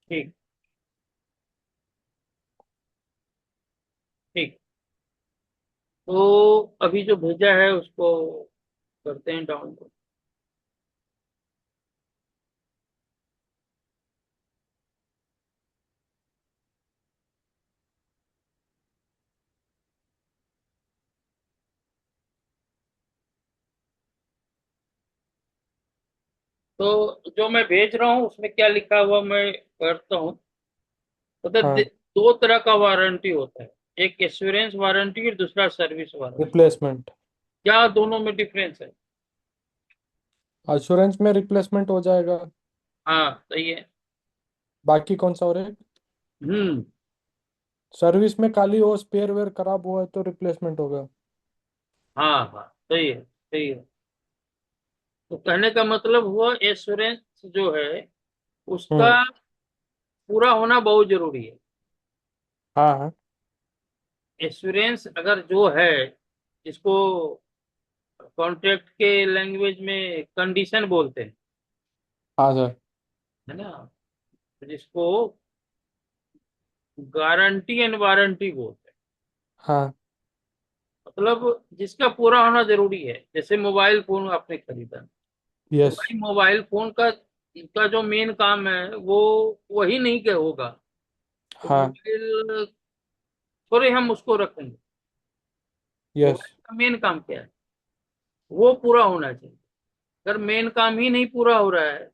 ठीक। ठीक। तो अभी जो भेजा है उसको करते हैं डाउनलोड। तो जो मैं भेज रहा हूँ उसमें क्या लिखा हुआ मैं करता हूँ। मतलब हाँ। दो तरह का वारंटी होता है। एक एश्योरेंस वारंटी और दूसरा सर्विस वारंटी। रिप्लेसमेंट। क्या दोनों में डिफरेंस है? अश्योरेंस में रिप्लेसमेंट हो जाएगा। हाँ, सही है। बाकी कौन सा और है? हम्म। सर्विस में खाली वो स्पेयर वेयर खराब हुआ है तो रिप्लेसमेंट होगा। हाँ हाँ, सही है, सही है। तो कहने का मतलब हुआ एश्योरेंस जो है उसका हम्म। पूरा होना बहुत जरूरी है। हाँ हाँ। एश्योरेंस अगर जो है जिसको कॉन्ट्रैक्ट के लैंग्वेज में कंडीशन बोलते हैं, हाँ सर। है ना, जिसको गारंटी एंड वारंटी बोलते हैं। हाँ। मतलब जिसका पूरा होना जरूरी है। जैसे मोबाइल फोन आपने खरीदा, तो यस। भाई मोबाइल फोन का जो मेन काम है वो वही नहीं क्या होगा। तो हाँ। मोबाइल थोड़े हम उसको रखेंगे। यस। मोबाइल का मेन काम क्या है, वो पूरा होना चाहिए। अगर मेन काम ही नहीं पूरा हो रहा है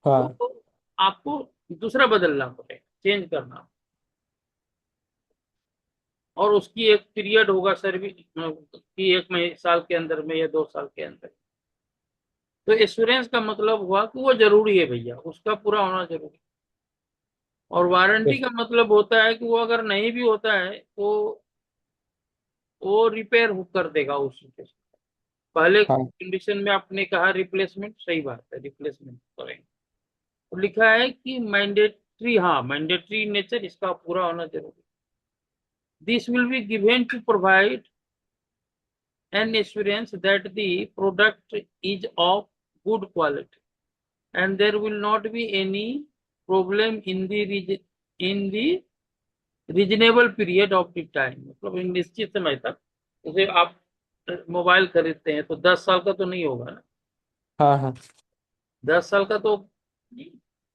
हाँ। तो आपको दूसरा बदलना पड़ेगा, चेंज करना। और उसकी एक पीरियड होगा सर्विस की, एक महीने साल के अंदर में या 2 साल के अंदर। तो इंश्योरेंस का मतलब हुआ कि वो जरूरी है भैया, उसका पूरा होना जरूरी है। और वारंटी यस। का मतलब होता है कि वो अगर नहीं भी होता है तो वो रिपेयर कर देगा उस चीज़ को। पहले हाँ। कंडीशन में आपने कहा रिप्लेसमेंट, सही बात है, रिप्लेसमेंट करेंगे। तो लिखा है कि मैंडेटरी, हाँ मैंडेटरी नेचर, इसका पूरा होना जरूरी। This will be given to provide an assurance that the product is of good quality and there will not be any problem in the reasonable period of the time। मतलब एक निश्चित समय तक। जैसे आप मोबाइल खरीदते हैं तो 10 साल का तो नहीं होगा ना। हाँ। हाँ। 10 साल का तो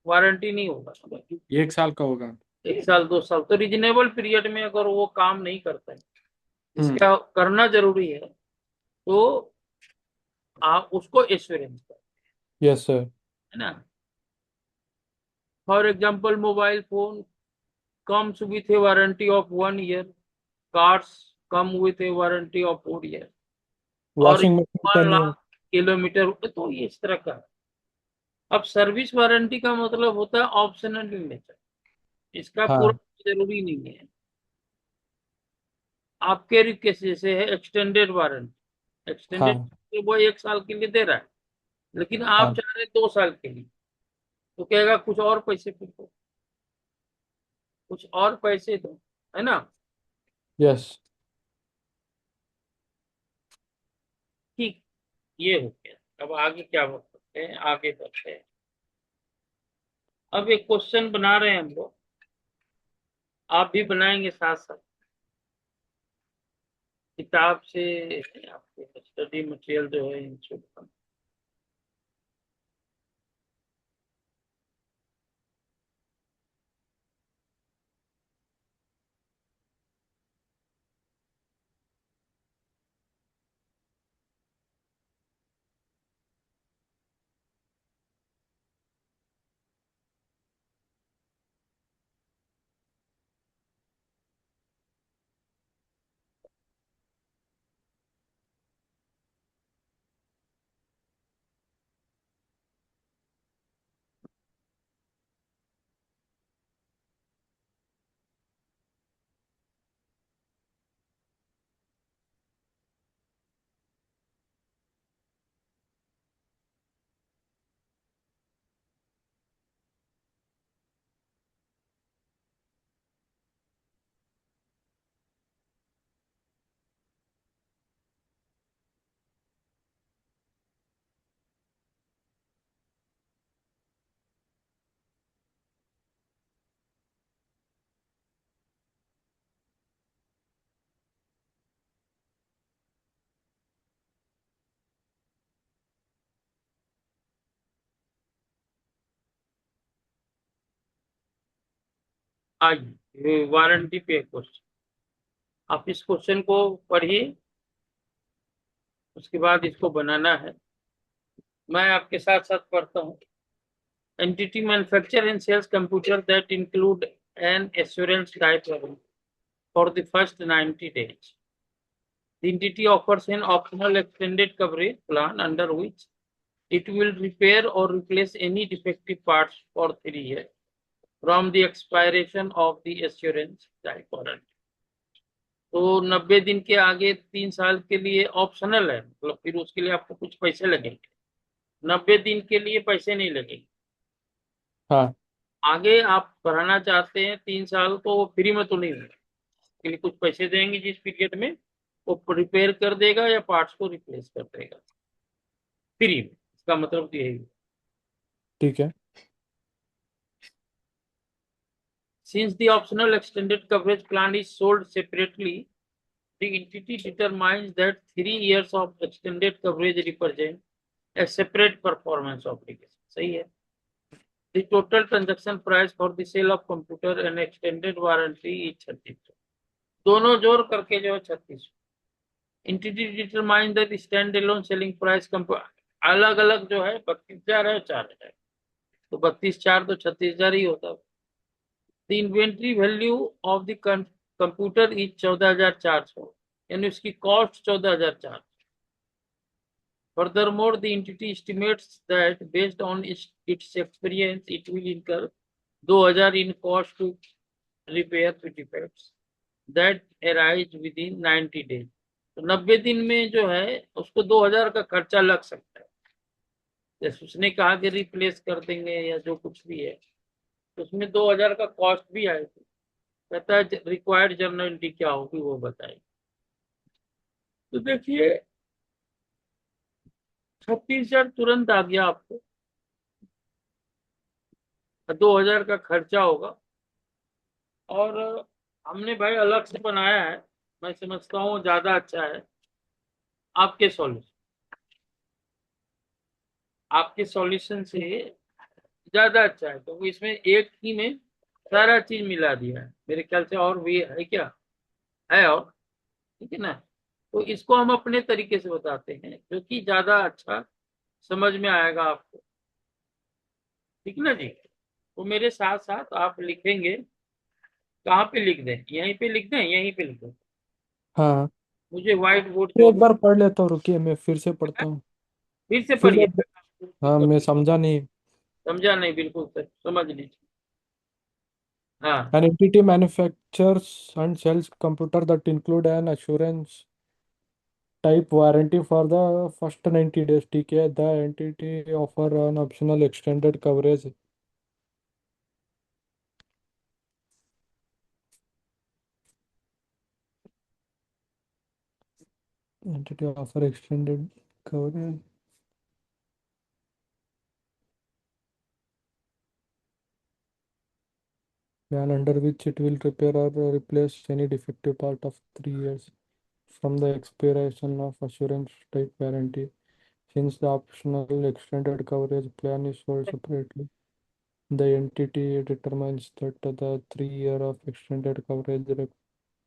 वारंटी नहीं होगा। 1 साल का होगा। 1 साल 2 साल तो रीजनेबल पीरियड में अगर वो काम नहीं करता है, हम्म। इसका करना जरूरी है, तो आप उसको एश्योरेंस कर, यस सर। है ना। For example mobile phone comes with a warranty of 1 year, cars come with a warranty of 4 years, और washing machine 10 year. 1 lakh kilometre, तो ये इस तरह का। अब सर्विस वारंटी का मतलब होता है ऑप्शनल इन नेचर, इसका हाँ। पूरा जरूरी नहीं है। आपके रिक्वेस्ट जैसे है एक्सटेंडेड वारंटी, एक्सटेंडेड हाँ। वो 1 साल के लिए दे रहा है, लेकिन आप हाँ। चाह रहे 2 साल के लिए। तो कहेगा कुछ और पैसे फिर दो, कुछ और पैसे दो, है ना। यस। ठीक। ये हो गया। अब आगे क्या हो सकते हैं, आगे बढ़ते हैं। अब एक क्वेश्चन बना रहे हैं हम लोग, आप भी बनाएंगे साथ साथ, किताब से। आपके स्टडी मटेरियल जो है इंस्टीट्यूट का। आइए वारंटी पे क्वेश्चन, आप इस क्वेश्चन को पढ़िए, उसके बाद इसको बनाना है। मैं आपके साथ साथ पढ़ता हूँ। Entity manufacture and sales computer that include an assurance type for the first 90 days. The entity offers an optional extended coverage plan under which it will repair or replace any defective parts for 3 years from the expiration of the assurance type warranty. तो 90 दिन के आगे 3 साल के लिए optional है, मतलब फिर उसके लिए आपको कुछ पैसे लगेंगे। 90 दिन के लिए पैसे नहीं लगेंगे। हाँ आगे आप बढ़ाना चाहते हैं 3 साल, तो वो फ्री में तो नहीं होगा, उसके लिए कुछ पैसे देंगे जिस पीरियड में वो रिपेयर कर देगा या पार्ट्स को रिप्लेस कर देगा फ्री में। इसका मतलब तो यही है। ठीक है। Since the optional extended coverage plan is sold separately, the entity determines that 3 years of extended coverage represent a separate performance obligation. सही है। The total transaction price for the sale of computer and extended warranty is 3600, दोनों जोड़ करके जो है 3600। Entity determines that the standalone selling price अलग अलग जो है 32,000 है 4,000, तो 32,4 तो 36,000 ही होता है। The inventory value of the computer is 14,400, यानी उसकी cost 14,400। Furthermore, the entity estimates that based on its experience, it will incur 2,000 in cost to repair the defects that arise within 90 days. तो 90 दिन में जो है उसको 2,000 का खर्चा लग सकता है। जैसे उसने कहा कि रिप्लेस कर देंगे या जो कुछ भी है, तो उसमें 2,000 का कॉस्ट भी आएगा। कहता है रिक्वायर्ड जर्नलिटी क्या होगी वो बताइए। तो देखिए 36,000 तुरंत आ गया आपको, 2,000 का खर्चा होगा। और हमने भाई अलग से बनाया है, मैं समझता हूँ ज्यादा अच्छा है आपके सॉल्यूशन, आपके सॉल्यूशन से ज्यादा अच्छा है, क्योंकि इसमें एक ही में सारा चीज मिला दिया है मेरे ख्याल से। और भी है क्या? है और, ठीक है ना। तो इसको हम अपने तरीके से बताते हैं जो कि ज्यादा अच्छा समझ में आएगा आपको, ठीक है ना जी। तो मेरे साथ साथ आप लिखेंगे, कहाँ पे लिख दें? यहीं पे लिख दें, यहीं पे लिख दें? हाँ। मुझे व्हाइट बोर्ड ये एक चाहिए। बार पढ़ लेता हूँ, रुकिए मैं फिर से पढ़ता हूँ। फिर से फिर पढ़िए। हाँ, मैं समझा नहीं। समझा नहीं, बिल्कुल सर समझ लीजिए। हाँ। An entity manufactures and sells computer that include an assurance type warranty for the first 90 days. ठीक है। The entity offer an optional extended coverage. Entity offer extended coverage plan under which it will repair or replace any defective part of 3 years from the expiration of assurance type warranty. Since the optional extended coverage plan is sold separately, the entity determines that the 3 year of extended coverage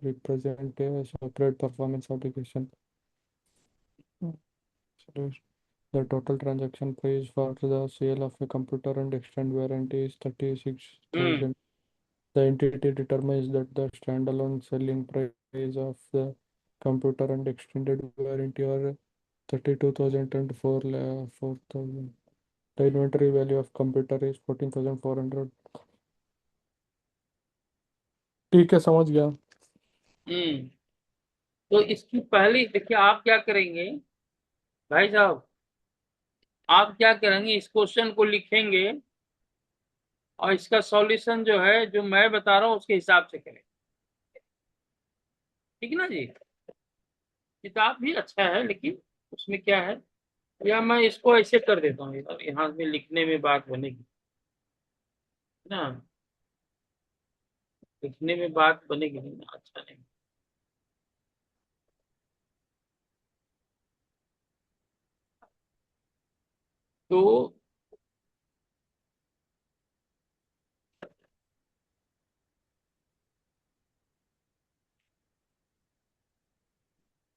represent a separate performance obligation. So the total transaction price for the sale of a computer and extended warranty is hmm 36,000. The entity determines that the standalone selling price of the computer and extended warranty are 32,000 and 4,000. The inventory value of computer is 14,400. ठीक है, समझ गया। हम्म। तो इसकी पहली देखिए आप क्या करेंगे भाई साहब, आप क्या करेंगे, इस क्वेश्चन को लिखेंगे और इसका सॉल्यूशन जो है जो मैं बता रहा हूँ उसके हिसाब से करें, ठीक है ना जी। किताब भी अच्छा है लेकिन उसमें क्या है, या मैं इसको ऐसे कर देता हूँ यार, यहाँ में लिखने में बात बनेगी ना, लिखने में बात बनेगी नहीं ना, अच्छा नहीं। तो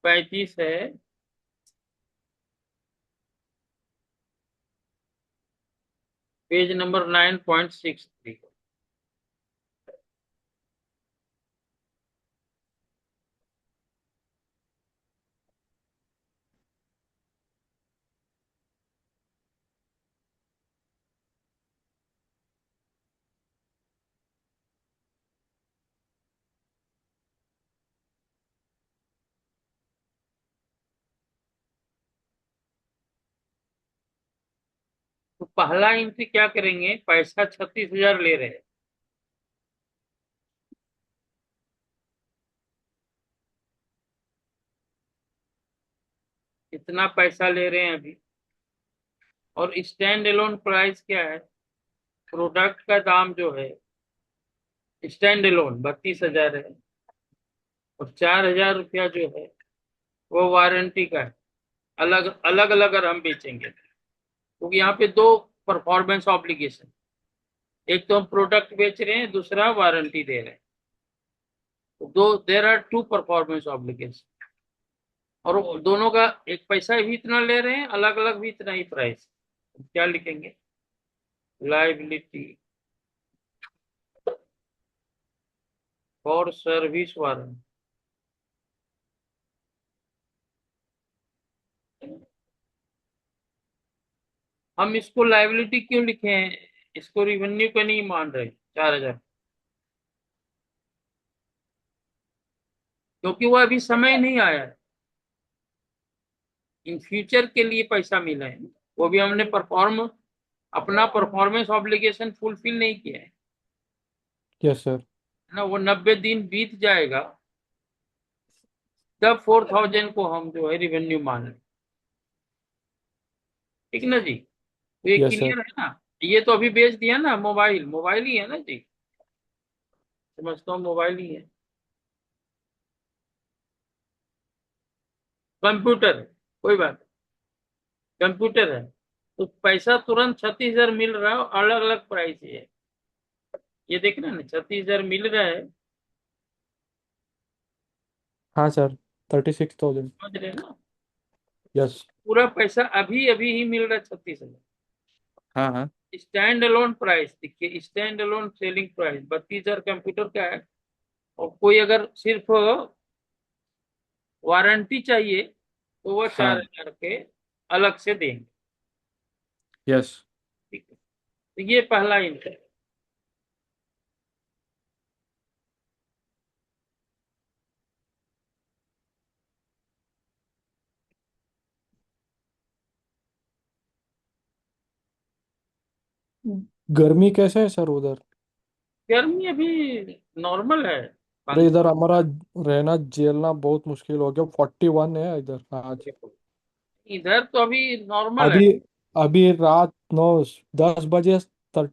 35 है, पेज नंबर 9.63। तो पहला एंट्री क्या करेंगे, पैसा 36,000 ले रहे हैं, इतना पैसा ले रहे हैं अभी। और स्टैंड एलोन प्राइस क्या है, प्रोडक्ट का दाम जो है स्टैंड एलोन 32,000 है, और 4,000 रुपया जो है वो वारंटी का है। अलग अलग अलग अगर हम बेचेंगे, क्योंकि यहाँ पे दो परफॉर्मेंस ऑब्लिगेशन, एक तो हम प्रोडक्ट बेच रहे हैं, दूसरा वारंटी दे रहे हैं। तो दो, there are two performance obligation, और वो दोनों का एक पैसा भी इतना ले रहे हैं, अलग अलग भी इतना ही प्राइस। क्या लिखेंगे, लाइबिलिटी फॉर सर्विस वारंटी। हम इसको लाइबिलिटी क्यों लिखे हैं, इसको रिवेन्यू का नहीं मान रहे 4,000, क्योंकि वो अभी समय नहीं आया है, इन फ्यूचर के लिए पैसा मिला है, वो भी हमने अपना परफॉर्मेंस ऑब्लिगेशन फुलफिल नहीं किया है यस सर। ना। वो 90 दिन बीत जाएगा, तब 4,000 को हम जो है रिवेन्यू मान लें। ठीक ना जी, तो ये यस सर। क्लियर है ना। ये तो अभी बेच दिया ना, मोबाइल मोबाइल ही है ना जी, समझता हूँ मोबाइल ही है। कंप्यूटर, कोई बात, कंप्यूटर है, तो पैसा तुरंत 36,000 मिल रहा है, अलग अलग प्राइस है। ये देख रहे हैं ना, 36,000 मिल रहा है, हाँ सर, 36,000। समझ रहे हैं ना। यस। पूरा पैसा अभी अभी ही मिल रहा है 36,000। हाँ हाँ। स्टैंड अलोन प्राइस देखिए, stand alone selling price 32,000 computer का है। और कोई अगर सिर्फ वारंटी चाहिए तो वो चार हाँ। हजार के अलग से देंगे। यस। ठीक है, तो ये पहला इंटर। गर्मी कैसे है सर उधर? गर्मी अभी नॉर्मल है, अरे इधर पंखा। हमारा रहना झेलना बहुत मुश्किल हो गया, 41 है इधर आज। इधर तो अभी नॉर्मल है। अभी अभी रात 9-10 बजे हम्म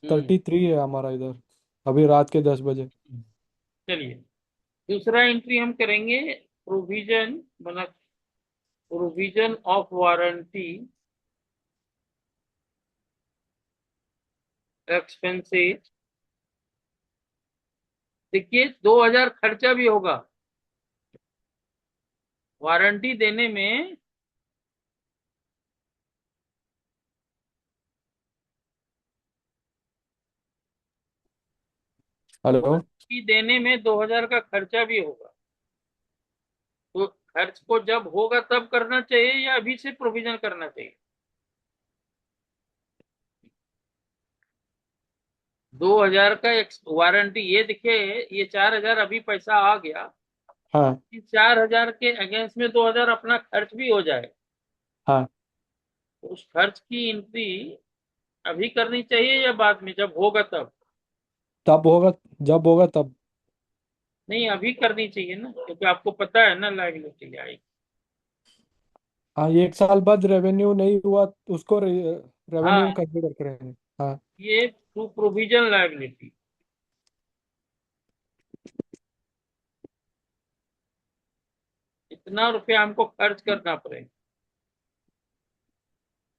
33 है हमारा इधर, अभी रात के 10 बजे। चलिए, दूसरा एंट्री हम करेंगे, प्रोविजन बना, प्रोविजन ऑफ वारंटी एक्सपेंसेस। देखिए 2,000 खर्चा भी होगा वारंटी देने में। हेलो। वारंटी देने में 2,000 का खर्चा भी होगा। तो खर्च को जब होगा तब करना चाहिए, या अभी से प्रोविजन करना चाहिए। 2,000 का वारंटी, ये देखिए, ये 4,000 अभी पैसा आ गया, हाँ। इस 4,000 के अगेंस्ट में 2,000 अपना खर्च भी हो जाए, हाँ। तो उस खर्च की एंट्री अभी करनी चाहिए या बाद में जब होगा तब। तब होगा, जब होगा तब। नहीं, अभी करनी चाहिए ना, क्योंकि आपको पता है ना लायबिलिटी आएगी। हाँ, ये 1 साल बाद रेवेन्यू नहीं हुआ तो उसको रेवेन्यू हाँ, में कंसीडर करेंगे। हाँ। ये टू प्रोविजन लायबिलिटी, इतना रुपया हमको खर्च करना पड़ेगा,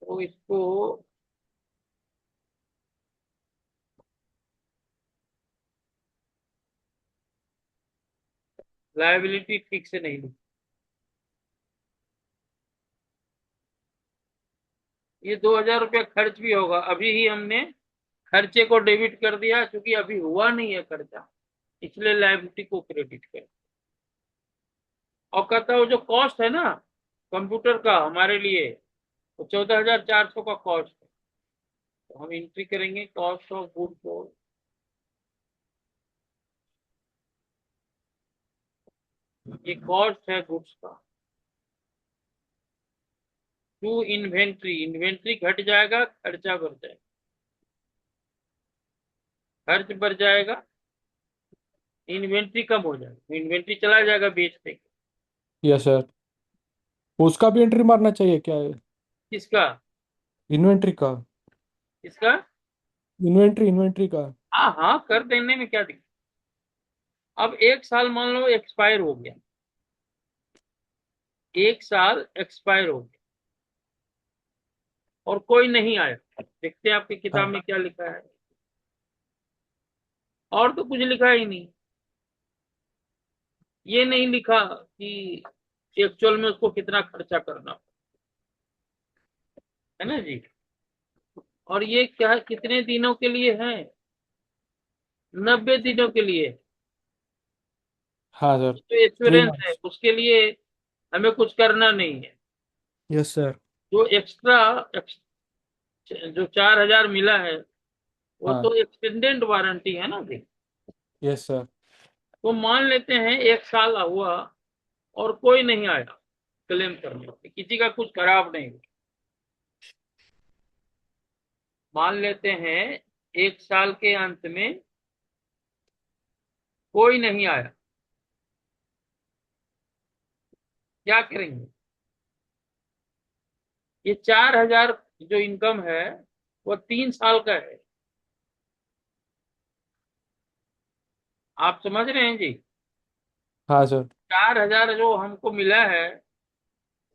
तो इसको लायबिलिटी ठीक से नहीं लिखी। ये 2,000 रुपया खर्च भी होगा, अभी ही हमने खर्चे को डेबिट कर दिया, क्योंकि अभी हुआ नहीं है खर्चा, इसलिए लायबिलिटी को क्रेडिट कर। और कहता है वो जो कॉस्ट है ना कंप्यूटर का हमारे लिए, वो 14,400 का कॉस्ट है। तो हम एंट्री करेंगे कॉस्ट ऑफ गुड सोल्ड। ये कॉस्ट है गुड्स का। टू इन्वेंट्री, इन्वेंट्री घट जाएगा, खर्चा बढ़ जाएगा, खर्च बढ़ जाएगा, इन्वेंट्री कम हो जाएगा, इन्वेंट्री चला जाएगा बेचने के। Yes sir. उसका भी एंट्री मारना चाहिए क्या? किसका? इन्वेंट्री का। किसका? इन्वेंट्री इन्वेंट्री का। हाँ हाँ, कर देने में क्या दिक्कत। अब 1 साल मान लो एक्सपायर हो गया, 1 साल एक्सपायर हो गया और कोई नहीं आया, देखते हैं आपकी किताब हाँ में क्या लिखा है। और तो कुछ लिखा ही नहीं, ये नहीं लिखा कि एक्चुअल में उसको कितना खर्चा करना है ना जी। और ये क्या कितने दिनों के लिए है? 90 दिनों के लिए। हाँ सर। जो थ्री इंश्योरेंस है मंथ्स उसके लिए हमें कुछ करना नहीं है। Yes sir. जो एक्स्ट्रा जो 4,000 मिला है, वो हाँ तो एक्सटेंडेड वारंटी है ना जी। Yes sir. तो मान लेते हैं 1 साल हुआ और कोई नहीं आया क्लेम करने, किसी का कुछ खराब नहीं हुआ। मान लेते हैं 1 साल के अंत में कोई नहीं आया, क्या करेंगे? ये 4,000 जो इनकम है वो 3 साल का है। आप समझ रहे हैं जी? हाँ सर। 4,000 जो हमको मिला है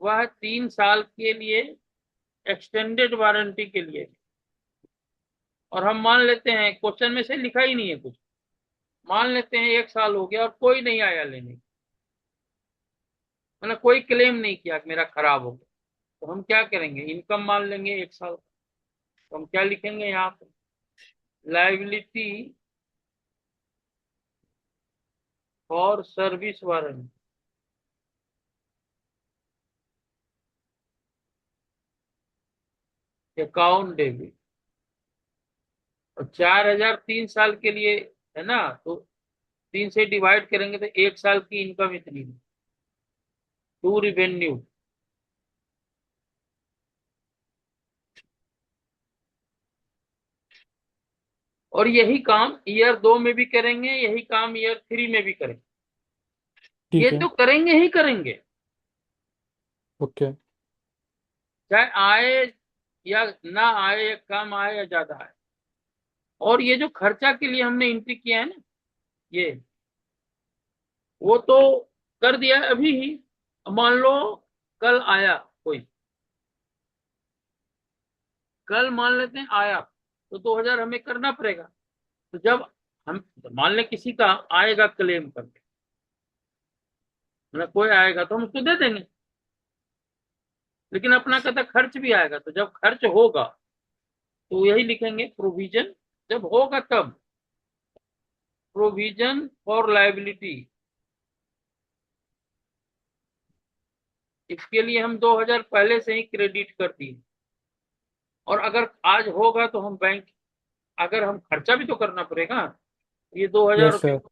वह 3 साल के लिए एक्सटेंडेड वारंटी के लिए। और हम मान लेते हैं, क्वेश्चन में से लिखा ही नहीं है कुछ, मान लेते हैं 1 साल हो गया और कोई नहीं आया लेने, मतलब कोई क्लेम नहीं किया कि मेरा खराब हो गया। तो हम क्या करेंगे? इनकम मान लेंगे 1 साल। तो हम क्या लिखेंगे यहाँ पे? Liability for service warranty, account debit. और 4,000 3 साल के लिए है ना, तो 3 से डिवाइड करेंगे तो 1 साल की इनकम इतनी है। टू रिवेन्यू, और यही काम ईयर 2 में भी करेंगे, यही काम ईयर 3 में भी करेंगे। ये ठीक है। तो करेंगे ही करेंगे, ओके। चाहे आए या ना आए, या कम आए या ज्यादा आए। और ये जो खर्चा के लिए हमने एंट्री किया है ना, ये वो तो कर दिया अभी ही। मान लो कल आया कोई, कल मान लेते हैं आया, तो 2,000 हमें करना पड़ेगा। तो जब हम मान लें किसी का आएगा क्लेम करके, मतलब कोई आएगा तो हम उसको दे देंगे, लेकिन अपना कहता खर्च भी आएगा। तो जब खर्च होगा तो यही लिखेंगे प्रोविजन, जब होगा तब प्रोविजन फॉर लाइबिलिटी। इसके लिए हम 2,000 पहले से ही क्रेडिट कर दिए। और अगर आज होगा तो हम बैंक, अगर हम खर्चा भी तो करना पड़ेगा, ये 2,000 यस रुपये। सर।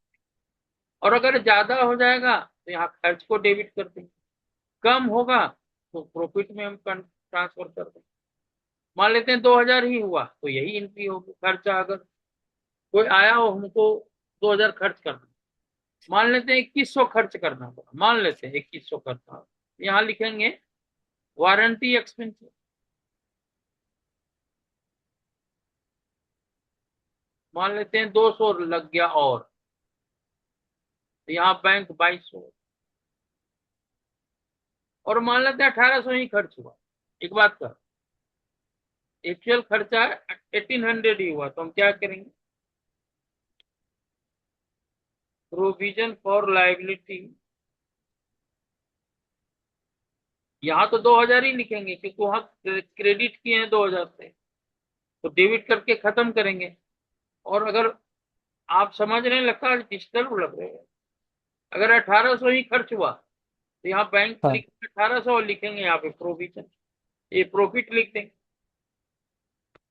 और अगर ज्यादा हो जाएगा तो यहाँ खर्च को डेबिट कर देंगे, कम होगा तो प्रॉफिट में हम ट्रांसफर कर देंगे। मान लेते हैं 2,000 ही हुआ तो यही एंट्री होगी। खर्चा अगर कोई आया हो हमको 2,000 खर्च करना, मान लेते हैं 2,100 खर्च करना पड़ा, मान लेते हैं 2,100 करना, यहाँ लिखेंगे वारंटी एक्सपेंस। मान लेते हैं 200 लग गया, और तो यहाँ बैंक 2,200। और मान लेते हैं 1,800 ही खर्च हुआ। एक बात का एक्चुअल खर्चा 1,800 ही हुआ, तो हम क्या करेंगे? प्रोविजन फॉर लाइबिलिटी यहाँ तो 2,000 ही लिखेंगे क्योंकि वहां क्रेडिट किए हैं 2,000 से, तो डेबिट करके खत्म करेंगे। और अगर आप समझ रहे हैं, लगता है डिजिटल लग रहे हैं, अगर 1,800 ही खर्च हुआ तो यहाँ बैंक हाँ लिख 1,800 लिखेंगे, यहाँ पे प्रोविजन, ये प्रॉफिट लिख देंगे,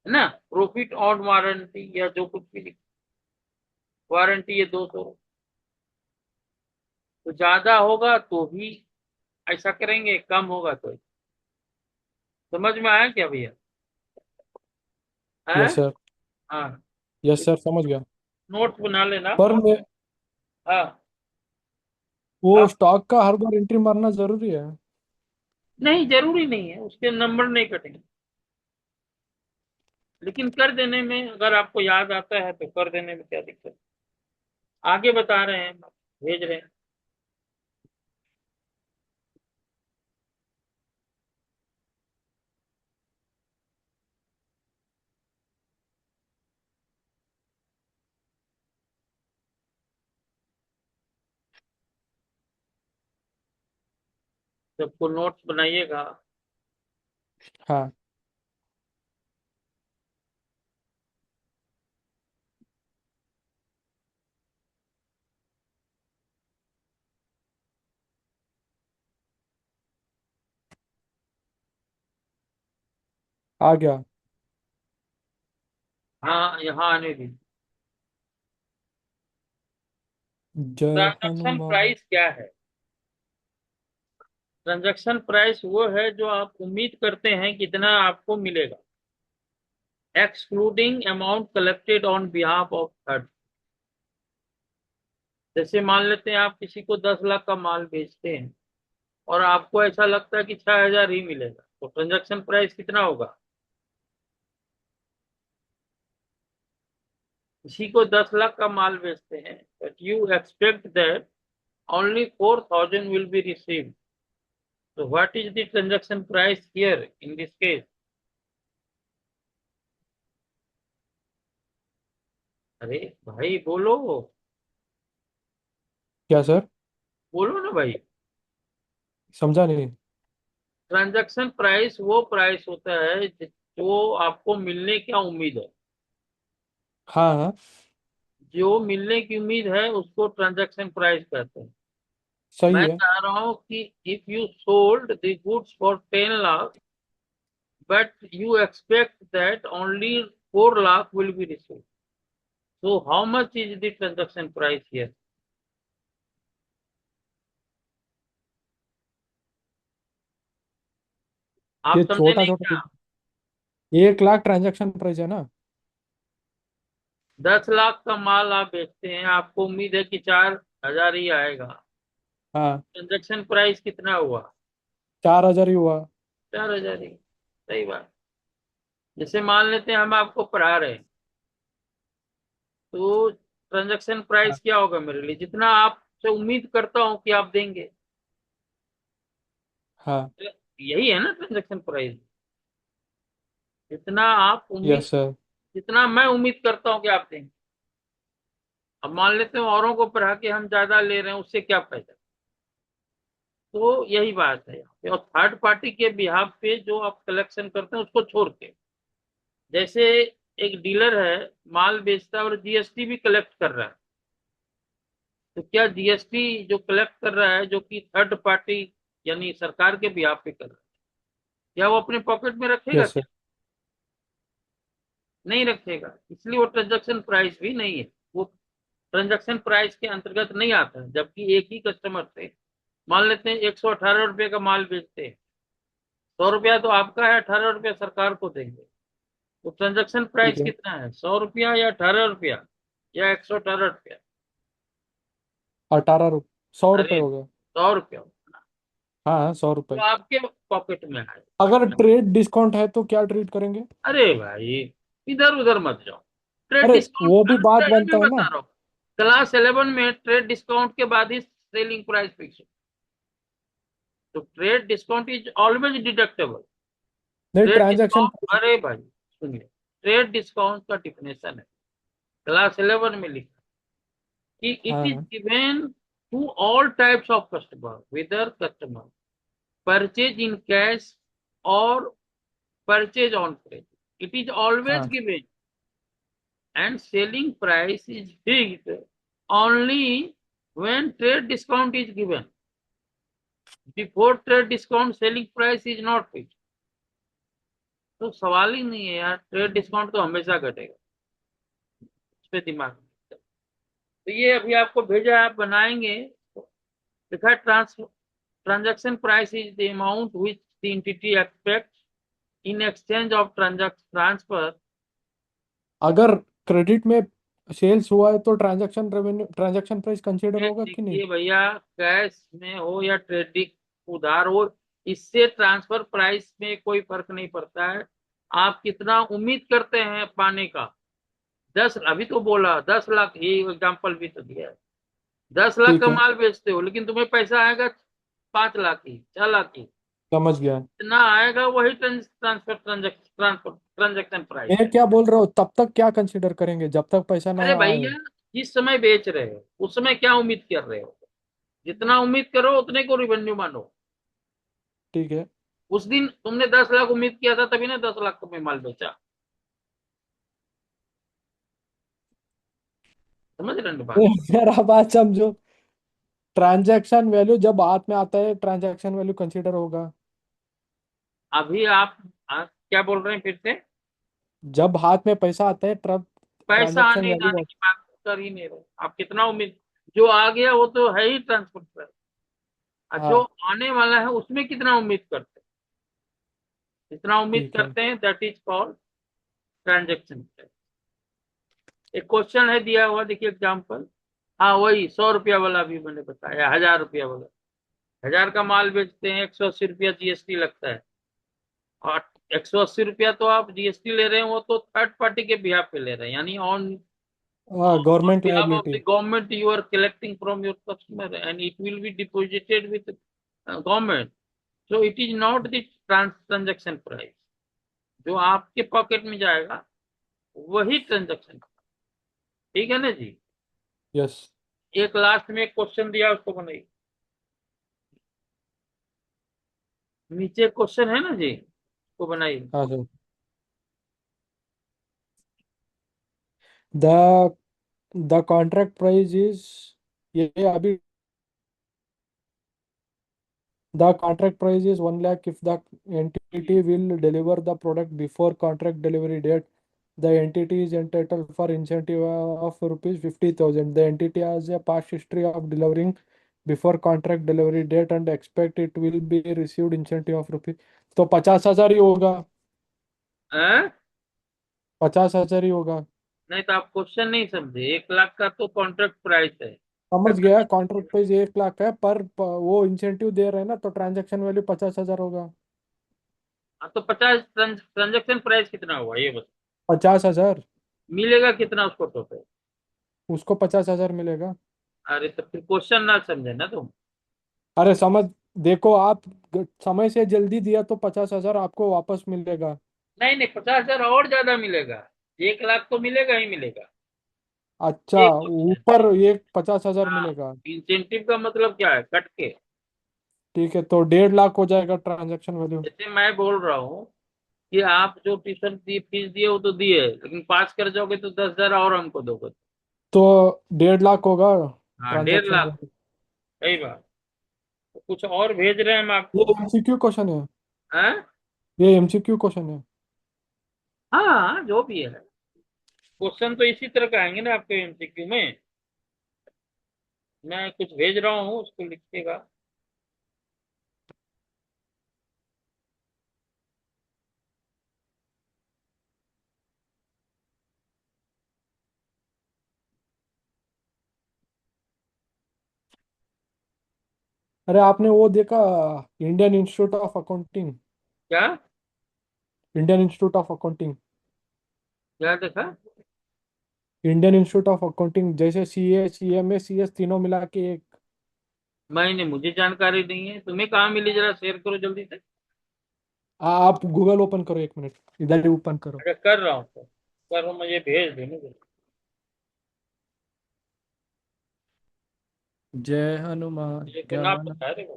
है ना, प्रॉफिट ऑन वारंटी या जो कुछ भी लिख, वारंटी ये 200। तो ज्यादा होगा तो भी ऐसा करेंगे, कम होगा तो। समझ में आया क्या भैया? है। Yes sir. हाँ। यस सर, समझ गया। नोट्स बना लेना। पर मैं हाँ। वो आप, स्टॉक का हर बार एंट्री मारना जरूरी है? नहीं जरूरी नहीं है, उसके नंबर नहीं कटेंगे, लेकिन कर देने में अगर आपको याद आता है तो कर देने में क्या दिक्कत। आगे बता रहे हैं, भेज रहे हैं। सबको नोट्स बनाइएगा। हाँ, आ गया। हाँ, यहाँ आने दी। जय ट्रांजैक्शन हनुमान। प्राइस क्या है? ट्रांजैक्शन प्राइस वो है जो आप उम्मीद करते हैं कितना आपको मिलेगा, excluding amount collected on behalf of third. जैसे मान लेते हैं आप किसी को 10 लाख का माल बेचते हैं और आपको ऐसा लगता है कि 6,000 ही मिलेगा, तो ट्रांजैक्शन प्राइस कितना होगा? किसी को 10 लाख का माल बेचते हैं, but you expect that only 4,000 will be received. So what is the transaction price here in this case? अरे भाई बोलो, क्या सर? बोलो ना भाई। समझा नहीं। ट्रांजैक्शन प्राइस वो प्राइस होता है जो आपको मिलने की उम्मीद है, हाँ हाँ, जो मिलने की उम्मीद है उसको ट्रांजैक्शन प्राइस कहते हैं। सही मैं है। चाह रहा हूँ कि if you sold the goods for 10 lakh but you expect that only 4 lakh will be received. So how much is the transaction price here? आप ये समझे छोटा नहीं छोटा क्या? 1 लाख ट्रांजैक्शन प्राइस है ना? 10 लाख का माल आप बेचते हैं, आपको उम्मीद है कि 4,000 ही आएगा, हाँ, ट्रांजेक्शन प्राइस कितना हुआ? 4,000 ही हुआ। 4,000 ही। सही बात। जैसे मान लेते हैं हम आपको पढ़ा रहे हैं, तो ट्रांजेक्शन हाँ प्राइस क्या होगा मेरे लिए, जितना आपसे उम्मीद करता हूँ कि आप देंगे। हाँ। यही है ना ट्रांजेक्शन प्राइस, जितना आप उम्मीद, यस सर। जितना मैं उम्मीद करता हूँ कि आप देंगे। अब मान लेते हैं औरों को पढ़ा के हम ज्यादा ले रहे हैं, उससे क्या फायदा? तो यही बात है यहाँ पे। और थर्ड पार्टी के बिहाफ पे जो आप कलेक्शन करते हैं उसको छोड़ के, जैसे एक डीलर है, माल बेचता है और जीएसटी भी कलेक्ट कर रहा है, तो क्या जीएसटी जो कलेक्ट कर रहा है, जो कि थर्ड पार्टी यानी सरकार के बिहाफ पे कर रहा है, क्या वो अपने पॉकेट में रखेगा यस क्या? सर। नहीं रखेगा, इसलिए वो ट्रांजेक्शन प्राइस भी नहीं है, वो ट्रांजेक्शन प्राइस के अंतर्गत नहीं आता है। जबकि एक ही कस्टमर से मान लेते हैं 118 रुपये का माल बेचते हैं, 100 रुपया तो आपका है, 18 रुपया सरकार को देंगे, तो ट्रांजेक्शन ठीक प्राइस है। कितना है, 100 रुपया या 18 रुपया या 118 रुपया? 18 रुपये, 100 रुपये अरे हो गया। 100 रुपया, हाँ हाँ, सौ तो रुपये आपके पॉकेट में है। अगर ट्रेड डिस्काउंट है तो क्या ट्रीट करेंगे? अरे भाई, इधर उधर मत जाओ, ट्रेड अरे डिस्काउंट, वो भी बात अरे बनता मैं है बता ना। रहा हूँ, क्लास 11 में ट्रेड डिस्काउंट के बाद ही सेलिंग प्राइस फिक्स, तो trade discount is always deductible. नहीं, ट्रेड ट्रांजैक्शन। डिस्काउंट, अरे भाई सुनिए, ट्रेड डिस्काउंट का डिफिनेशन है क्लास 11 में लिखा कि इट हाँ इज हाँ। Given to all types of customer, whether customer purchase in cash और purchase on credit, it is always हाँ given, and selling price is fixed only when trade discount is given. Before trade discount, selling price is not fixed. तो सवाल ही नहीं है यार, trade discount तो हमेशा घटेगा, इस पे दिमाग नहीं। तो ये अभी आपको भेजा है, आप बनाएंगे। लिखा है transaction price is the amount which the entity expect in exchange of transfer. अगर क्रेडिट में सेल्स हुआ है तो ट्रांजैक्शन प्राइस कंसीडर होगा कि नहीं? देखिए भैया, कैश में हो या ट्रेडिंग उधार हो, इससे ट्रांसफर प्राइस में कोई फर्क नहीं पड़ता है। आप कितना उम्मीद करते हैं पाने का। 10, अभी तो बोला 10 लाख, ये एग्जाम्पल भी तो दिया है। 10 लाख ठीक का है, माल बेचते हो, लेकिन तुम्हें पैसा आएगा 5 लाख की, 6 लाख की। समझ गया। इतना आएगा, वही ट्रांजेक्शन प्राइस मैं है। क्या बोल रहा हूँ, तब तक क्या कंसीडर करेंगे जब तक पैसा ना अरे आए? भैया, जिस समय बेच रहे हो उस समय क्या उम्मीद कर रहे हो, जितना उम्मीद करो उतने को रिवेन्यू मानो। ठीक है। उस दिन तुमने 10 लाख उम्मीद किया था, तभी ना 10 लाख तुम्हें माल बेचा। समझ रहे हैं बात। मेरा बात समझो, ट्रांजैक्शन वैल्यू जब हाथ में आता है ट्रांजैक्शन वैल्यू कंसीडर होगा। अभी आप क्या बोल रहे हैं फिर से। जब हाथ में पैसा आता है तब पैसा ट्रांजैक्शन आने जाने वैल्यू। की बात कर ही नहीं रहे, आप कितना उम्मीद, जो आ गया वो तो है ही ट्रांसफर पर। और जो हाँ आने वाला है उसमें कितना उम्मीद करते हैं, जितना उम्मीद ठीक है। करते हैं दैट इज कॉल्ड ट्रांजेक्शन। एक क्वेश्चन है दिया हुआ, देखिए एग्जाम्पल। हाँ वही 100 रुपया वाला भी मैंने बताया, 1000 रुपया वाला। 1000 का माल बेचते हैं, 180 रुपया जीएसटी लगता है। और 180 रुपया तो आप जीएसटी ले रहे हैं, वो तो थर्ड पार्टी के बिहाफ पे ले रहे हैं, यानी ऑन हाँ, on government behalf of liability. the government you are collecting from your customer, and it will be deposited with government. So it is not the transaction price, जो आपके pocket में जाएगा वही ट्रांजेक्शन। ठीक है ना जी। यस। एक लास्ट में एक क्वेश्चन दिया, उसको बनाइए। नीचे क्वेश्चन है ना जी, उसको बनाइए। हाँ sir. The the contract price is, ये अभी, the contract price is 1 lakh if the entity will deliver the product before contract delivery date. The entity is entitled for incentive of rupees 50,000. The entity has a past history of delivering before contract delivery date and expect it will be received incentive of rupees. तो 50,000 ही होगा। हैं? 50,000 ही होगा। नहीं तो आप question नहीं समझे, 1 लाख का तो कॉन्ट्रैक्ट प्राइस है। समझ गया, कॉन्ट्रैक्ट प्राइस 1 लाख है, पर वो इंसेंटिव दे रहे हैं ना, तो ट्रांजेक्शन वैल्यू 50,000 होगा। हाँ, तो 50 ट्रांजेक्शन प्राइस कितना हुआ ये बता। 50,000। मिलेगा कितना उसको टोटल। उसको 50,000 मिलेगा। अरे तो फिर क्वेश्चन ना समझे ना तुम। अरे समझ, देखो आप समय से जल्दी दिया तो 50,000 आपको वापस मिलेगा। नहीं नहीं, 50,000 और ज्यादा मिलेगा। 1 लाख तो मिलेगा ही मिलेगा। अच्छा, एक क्वेश्चन। ऊपर एक 50,000 हाँ, मिलेगा। इंसेंटिव का मतलब क्या है, कट के। ठीक है, तो 1.5 लाख हो जाएगा ट्रांजैक्शन वैल्यू। जैसे मैं बोल रहा हूँ कि आप जो ट्यूशन की फीस दिए वो तो दिए, लेकिन पास कर जाओगे तो 10,000 और हमको दोगे। तो 1.5 लाख होगा हाँ, डेढ़ ट्रांजैक्शन लाख वैल्यू। सही बात। तो कुछ और भेज रहे हैं हम ये आपको। एमसीक्यू क्वेश्चन है। हैं? ये एमसीक्यू क्वेश्चन है। हाँ, जो भी है, क्वेश्चन तो इसी तरह का आएंगे ना आपके एमसीक्यू में। मैं कुछ भेज रहा हूँ, उसको लिखिएगा। अरे आपने वो देखा, इंडियन इंस्टीट्यूट ऑफ अकाउंटिंग? क्या? Indian institute of accounting. क्या देखा? इंडियन इंस्टीट्यूट ऑफ अकाउंटिंग, जैसे सीए, सीएमए, सीएस तीनों मिला के एक। मैंने, मुझे जानकारी नहीं है, तुम्हें कहाँ मिली, जरा शेयर करो जल्दी से। आप गूगल ओपन करो, 1 मिनट, इधर ही ओपन करो। अरे कर रहा हूँ तो, कर रहा हूँ, मुझे भेज देना जल्दी। जय हनुमान मुझे तो ना ज्ञान। पता है, देखो।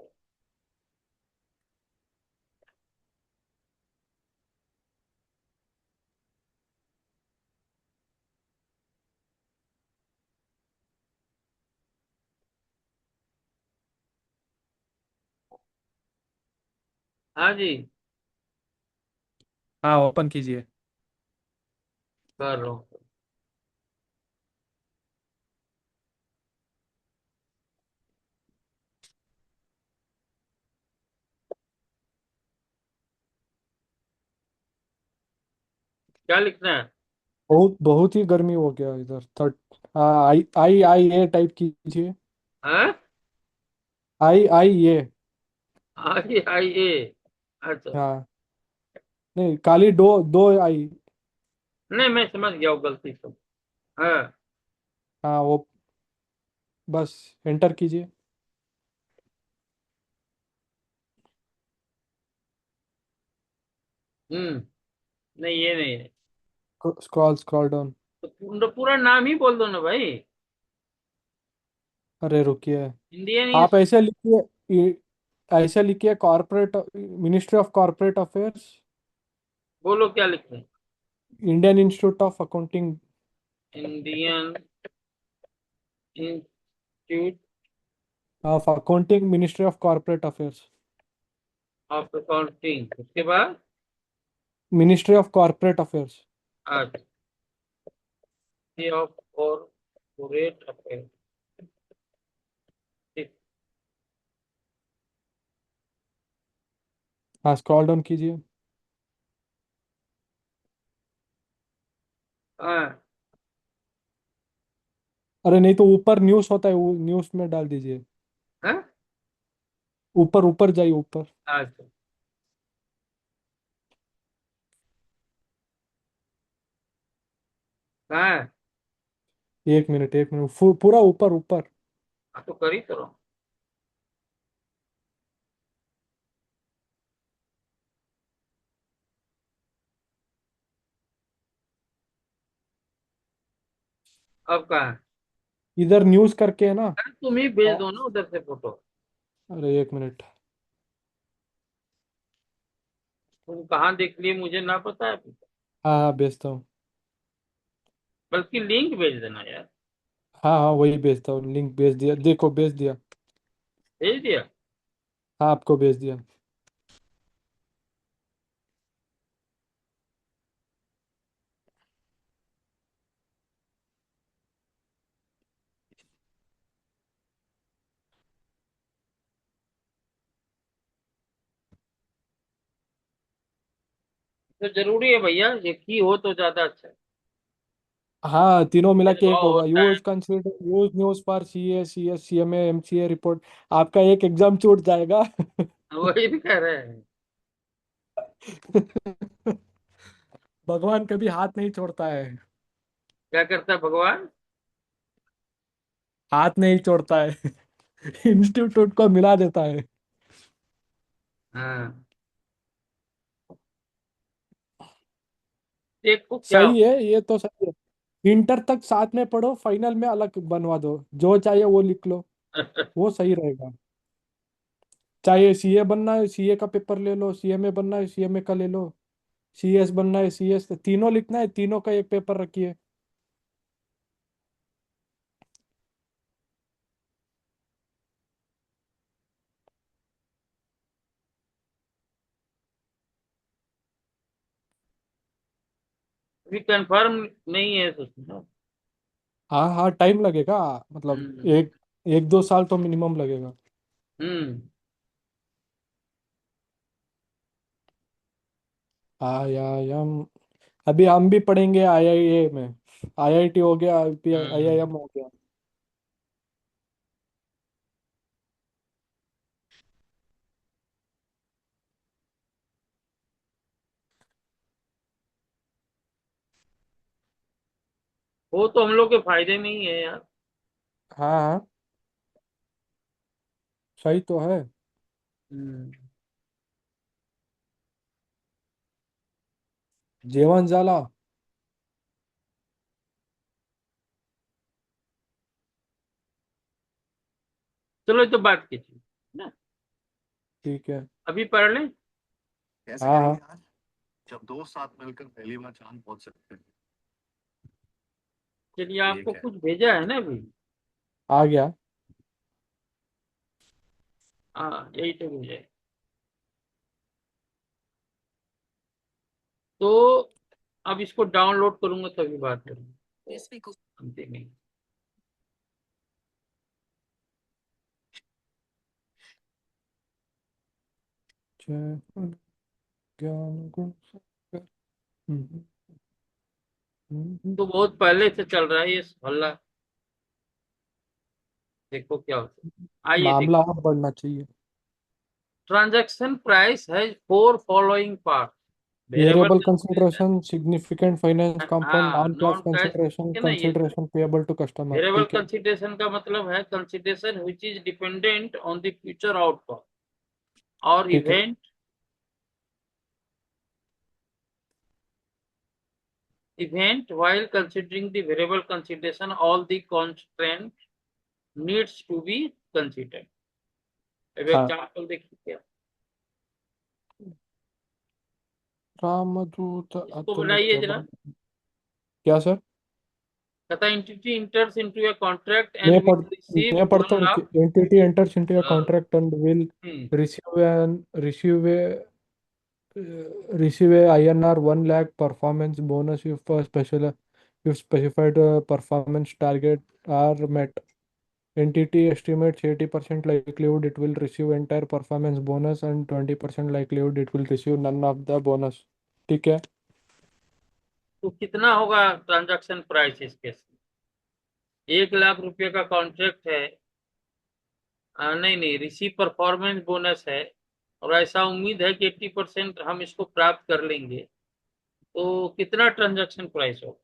हाँ जी, हाँ ओपन कीजिए। कर रहा हूँ। क्या लिखना है? बहुत बहुत ही गर्मी हो गया इधर थर्ड। आई आई आई ए टाइप कीजिए। हाँ, आई आई ए। आई आई ए। अच्छा। हाँ नहीं, खाली दो दो आई। नहीं, मैं समझ गया वो गलती से। हाँ। हाँ वो, बस एंटर कीजिए। नहीं, ये नहीं है। Scroll scroll down. तो पूरा पूरा नाम ही बोल दो ना भाई। अरे रुकिए। इंडियन आप इंस्टीट्यूट। ऐसे लिखिए, ऐसे लिखिए corporate, ministry of corporate affairs, बोलो क्या लिखना है। Indian institute of accounting. Indian institute of accounting, ministry of corporate affairs. Of accounting, उसके बाद। Ministry of corporate affairs. अच्छा, ऑफ कॉर्पोरेट अफेयर। ठीक। हाँ स्क्रॉल डाउन कीजिए। हाँ। अरे नहीं तो ऊपर न्यूज़ होता है, वो न्यूज़ में डाल दीजिए। हाँ। ऊपर ऊपर जाइए ऊपर। अच्छा। कहाँ है? एक मिनट एक मिनट, पूरा ऊपर ऊपर। हाँ, तो कर ही तो रहा हूँ। अब कहाँ है? इधर न्यूज़ करके है ना। अरे तुम ही भेज हाँ, दो ना उधर से फोटो। अरे एक मिनट। तुम कहाँ देख लिए मुझे ना पता है। हाँ हाँ भेजता हूँ। बल्कि लिंक भेज देना यार। हाँ हाँ वही भेजता हूँ, लिंक भेज दिया, देखो भेज दिया। भेज दिया। हाँ आपको भेज दिया। तो जरूरी है भैया, एक ही हो तो ज्यादा अच्छा है। हाँ तीनों मिला के एक भेदभाव होगा। होता है। Use consider use news for C A C S C M A M C A report. आपका एक एग्जाम छूट जाएगा। वही भी कह रहे हैं। भगवान कभी हाथ नहीं छोड़ता है। क्या करता है भगवान? हाथ नहीं छोड़ता है। इंस्टीट्यूट को मिला देता है। हाँ। देखो क्या हो। सही है, ये तो सही है। इंटर तक साथ में पढ़ो, फाइनल में अलग बनवा दो, जो चाहिए वो लिख लो। वो सही रहेगा। चाहे सीए बनना है सीए का पेपर ले लो, सीएमए बनना है सीएमए का ले लो, सीएस बनना है सीएस, तीनों लिखना है, तीनों का एक पेपर रखिए। अभी कंफर्म नहीं है तो सुनो। हाँ हाँ टाइम लगेगा, मतलब हम्म। एक एक दो साल तो मिनिमम लगेगा। हम्म। आईआईएम, अभी हम भी पढ़ेंगे आईआईए में। आईआईटी हो गया, अभी हम्म। आईआईएम हो गया। वो तो हम लोग के फायदे में ही है यार। हाँ हाँ सही तो है। हम्म। जेवन जाला। चलो, ये तो बात कीजिए ना। ठीक है। अभी पढ़ लें। कैसे हाँ हाँ करेंगे आज जब दो साथ मिलकर पहली बार चांद पहुंच सकते हैं। चलिए, आपको ठीक है। कुछ भेजा है ना अभी। आ गया। हाँ, यही तो भेजा है। तो अब इसको डाउनलोड करूंगा तभी बात करूंगा, हम देखेंगे। जय ज्ञान गुण सागर। हम्म, तो बहुत पहले से चल रहा है ये हल्ला, देखो क्या होता है, आइए देखो। मामला और बढ़ना चाहिए। ट्रांजैक्शन प्राइस है four following part. Variable Variable consideration, significant finance component, हाँ, non-cash नॉन कैश consideration, है ना ये। consideration payable to customer, variable ठीक है। कंसिडरेशन का मतलब है consideration which is dependent on the future outcome और ठीक है। event while considering the variable consideration all the constraint needs to be considered। अब हाँ, एग्जाम्पल देखिए क्या, रामदूत इसको अतुलित बनाइए जरा। बल। क्या सर? कहता entity enters into a contract मैं and पढ़ will receive मैं पढ़ता 1 हूँ कि lakh। entity enters into a contract and will hmm, receive a INR 1 lakh performance bonus if if specified performance target are met. Entity estimates 80% likelihood it will receive entire performance bonus and 20% likelihood it will receive none of the bonus, ठीक है। तो कितना होगा transaction price इस case में? 1 लाख रुपए का contract है, नहीं नहीं, रिसीव परफॉर्मेंस बोनस है, और ऐसा उम्मीद है कि 80% हम इसको प्राप्त कर लेंगे, तो कितना ट्रांजैक्शन प्राइस होगा?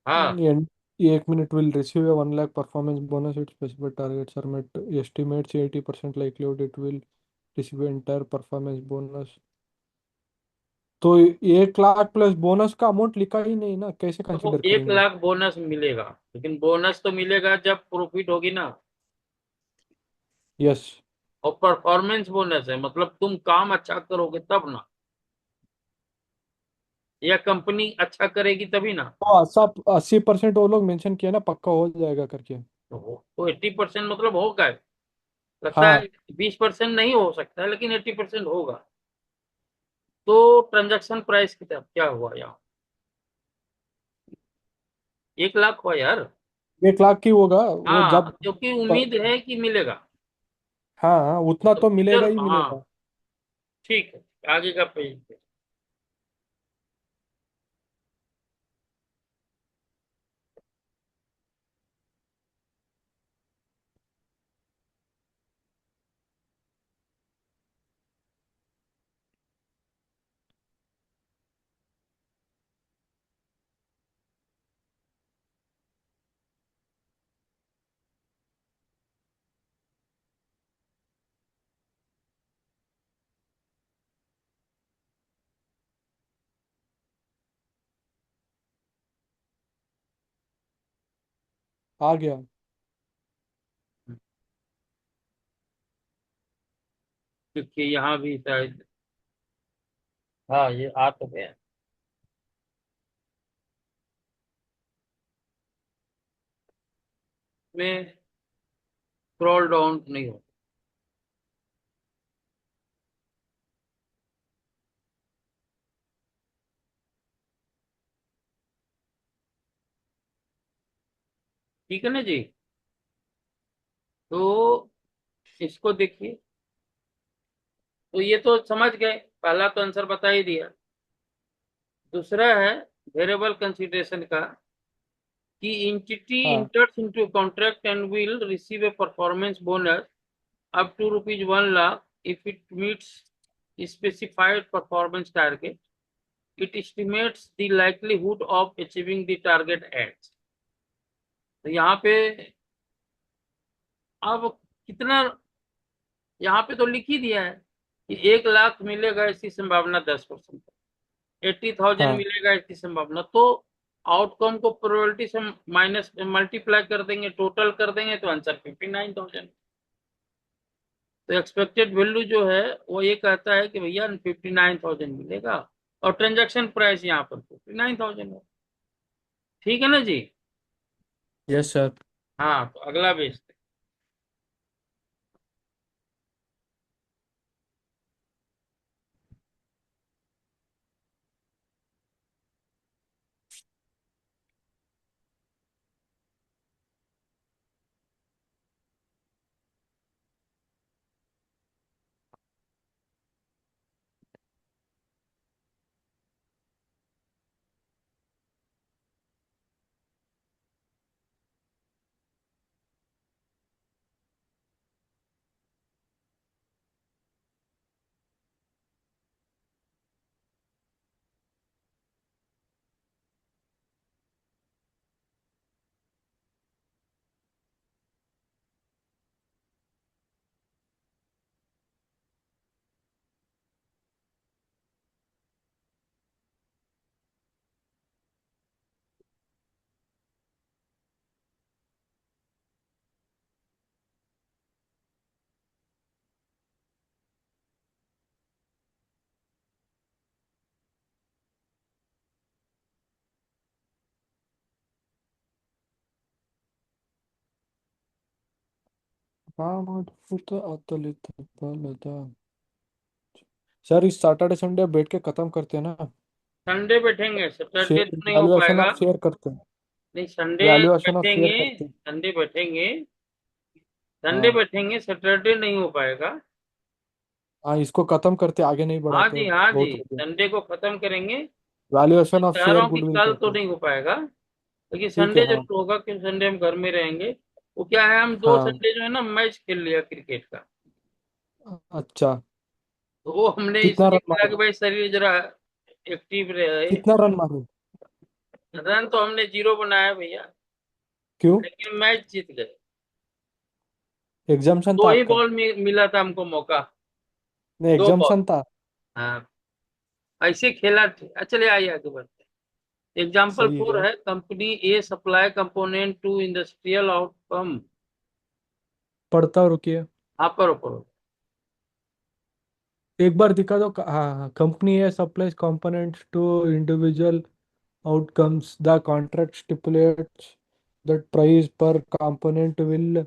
हाँ, ये 1 minute will receive a 1 lakh performance bonus if specified targets are met. Estimates 80% likelihood it will receive entire performance bonus। तो 1 लाख प्लस बोनस का अमाउंट लिखा ही नहीं ना, कैसे देखो कंसिडर एक करेंगे? लाख बोनस मिलेगा, लेकिन बोनस तो मिलेगा जब प्रॉफिट होगी ना। यस। और परफॉर्मेंस बोनस है मतलब तुम काम अच्छा करोगे तब ना, या कंपनी अच्छा करेगी तभी ना। तो सब 80% वो लोग मेंशन किया ना, पक्का हो जाएगा करके। तो 80% मतलब होगा, लगता हाँ, है 20% नहीं हो सकता है, लेकिन 80% होगा। तो ट्रांजैक्शन प्राइस की तरफ क्या हुआ यहाँ? 1 लाख हुआ यार। 1 लाख की होगा वो हाँ, जब। क्योंकि प- उम्मीद है कि मिलेगा। हाँ, उतना तो तो मिलेगा फ्यूचर, ही हाँ, मिलेगा। ठीक है, आगे का पेज पे। आ गया। क्योंकि यहाँ भी शायद, हाँ ये आ तो गया। में स्क्रॉल डाउन नहीं हो, ठीक है ना जी। तो इसको देखिए, तो ये तो समझ गए, पहला तो आंसर बता ही दिया। दूसरा है वेरिएबल कंसिडरेशन का, कि entity हाँ, enters into a contract and will receive a performance bonus up to rupees 1 lakh if it meets specified performance target. It estimates the likelihood of achieving the target at। तो यहाँ पे अब कितना, यहाँ पे तो लिख ही दिया है कि 1 लाख मिलेगा इसकी संभावना 10%, 80,000 हाँ। मिलेगा इसकी संभावना। तो आउटकम को प्रोबेबिलिटी से माइनस मल्टीप्लाई कर देंगे, टोटल कर देंगे, तो आंसर 59,000। तो एक्सपेक्टेड वैल्यू जो है वो ये कहता है कि भैया 59,000 मिलेगा, और ट्रांजैक्शन प्राइस यहाँ पर 59,000 है। ठीक है ना जी। Yes sir. हाँ, तो अगला भेजते हैं। कामधुत अतुलित बलदान। सर इस सैटरडे संडे बैठ के खत्म करते हैं ना। संडे बैठेंगे, सैटरडे शेयर तो नहीं हो वैल्यूएशन पाएगा। ऑफ शेयर करते हैं। नहीं, संडे वैल्यूएशन ऑफ शेयर बैठेंगे। करते हैं। संडे बैठेंगे। संडे हाँ बैठेंगे, सैटरडे नहीं हो पाएगा। हाँ, इसको खत्म करते आगे नहीं हाँ बढ़ाते जी, अब हाँ जी, बहुत हो गया। संडे को खत्म करेंगे। वैल्यूएशन ऑफ कह रहा शेयर हूँ कि गुडविल कल तो करते हैं। नहीं हो पाएगा, लेकिन ठीक है संडे हाँ। जरूर होगा, क्योंकि संडे हम घर में रहेंगे। वो क्या है, हम दो हाँ संडे जो है ना मैच खेल लिया क्रिकेट का। अच्छा। तो वो हमने कितना इसलिए रन करा मारे? कि भाई शरीर जरा एक्टिव रहे। कितना रन मारे? रन तो हमने 0 बनाया भैया, क्यों? लेकिन मैच जीत गए। एग्जाम्शन था दो ही आपका? बॉल मिला था हमको मौका। नहीं, 2 बॉल। एग्जाम्शन था। हाँ, ऐसे खेला। चलिए आइए आगे बढ़ते हैं। एग्जाम्पल सही 4 है। है, company a supply component to industrial outcome. पढ़ता रुकिए। हाँ, करो करो। एक बार दिखा दो। हाँ हाँ, कंपनी है supplies components to individual outcomes. The contract stipulates that price per component will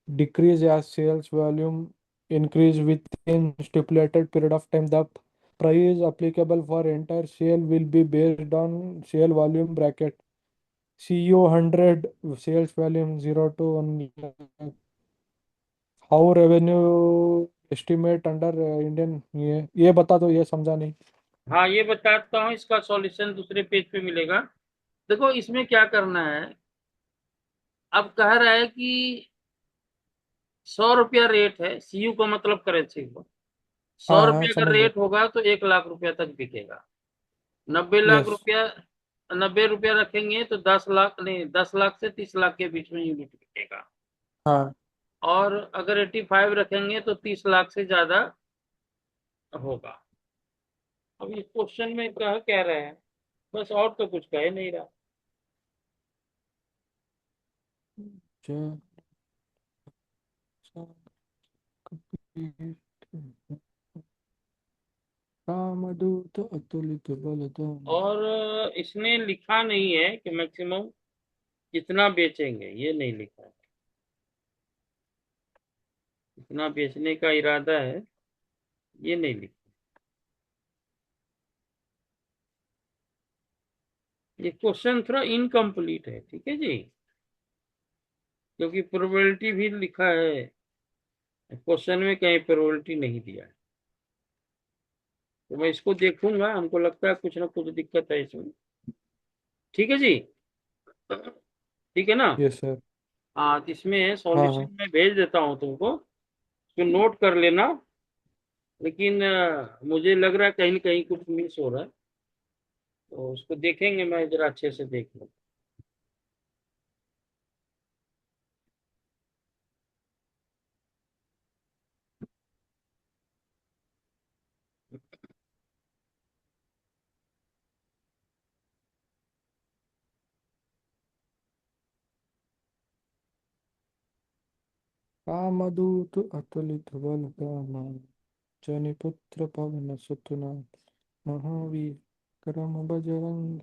decrease as sales volume increase within stipulated period of time. The price applicable for entire sale will be based on sale volume bracket. CO 100 sales volume 0 to 1 lakh. How revenue estimate under Indian, ये बता दो, ये समझा नहीं। हाँ, ये बताता हूँ, इसका सॉल्यूशन दूसरे पेज पे मिलेगा। देखो इसमें क्या करना है। अब कह रहा है कि 100 रुपया रेट है, सीयू का मतलब करेंसी को। सौ हाँ हाँ रुपये का समझ गया। रेट होगा तो 1 लाख रुपया तक बिकेगा। 90 लाख यस। रुपया, 90 रुपया रखेंगे तो 10 लाख, नहीं, 10 लाख से 30 लाख के बीच में यूनिट बिकेगा। हाँ और अगर 85 रखेंगे तो 30 लाख से ज्यादा होगा। अब इस क्वेश्चन में कह रहे हैं, बस, और तो कुछ कह नहीं रहा। ज- कामदूत अतुलित बलदान। और इसने लिखा नहीं है कि मैक्सिमम कितना बेचेंगे, ये नहीं लिखा है। कितना बेचने का इरादा है, ये नहीं लिखा। ये क्वेश्चन थोड़ा इनकम्प्लीट है, ठीक है जी, क्योंकि प्रोबेबिलिटी भी लिखा है, क्वेश्चन में कहीं प्रोबेबिलिटी नहीं दिया है। तो मैं इसको देखूंगा, हमको लगता है कुछ ना कुछ दिक्कत है इसमें। ठीक है जी, ठीक है ना। Yes sir. हाँ, तो इसमें हाँ हाँ। सॉल्यूशन मैं भेज देता हूँ तुमको, तो नोट कर लेना। लेकिन मुझे लग रहा है कहीं न कहीं कुछ मिस हो रहा है, तो उसको देखेंगे, मैं जरा अच्छे से देख लूँ। कामदूत अतुलित बलदान। जनिपुत्र पवन सुतनाथ। महावीर करम बजरंग।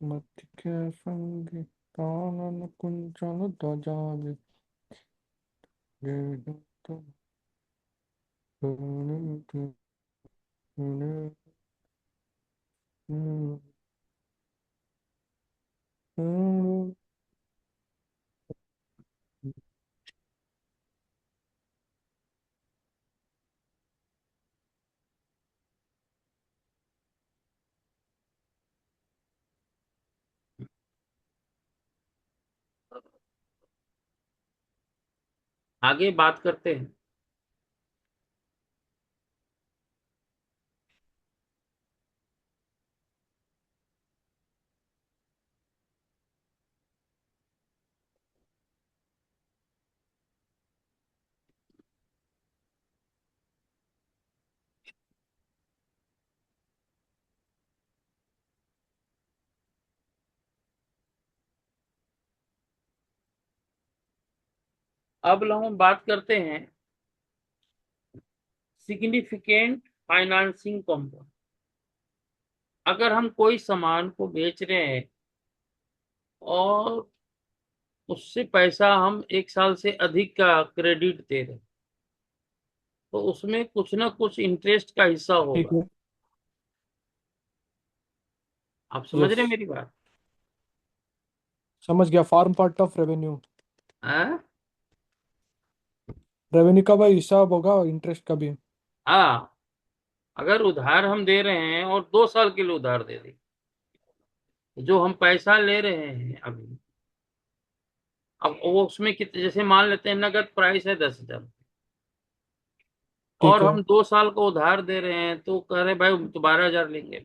मत के संग। कानन कुंचन ध्वजा। आगे बात करते हैं। अब हम बात करते हैं सिग्निफिकेंट फाइनेंसिंग कंपोनेंट। अगर हम कोई सामान को बेच रहे हैं और उससे पैसा हम 1 साल से अधिक का क्रेडिट दे रहे हैं, तो उसमें कुछ ना कुछ इंटरेस्ट का हिस्सा ठीक होगा। है। आप समझ रहे यस, हैं मेरी बात? समझ गया। Form part of revenue. हाँ रेवेन्यू का भाई हिसाब होगा, इंटरेस्ट का भी। हाँ, अगर उधार हम दे रहे हैं और 2 साल के लिए उधार दे दें, जो हम पैसा ले रहे हैं अभी, अब वो उसमें कितने, जैसे मान लेते हैं नगद प्राइस है 10,000 ठीक और है। हम 2 साल को उधार दे रहे हैं, तो कह रहे भाई तो 12,000 लेंगे,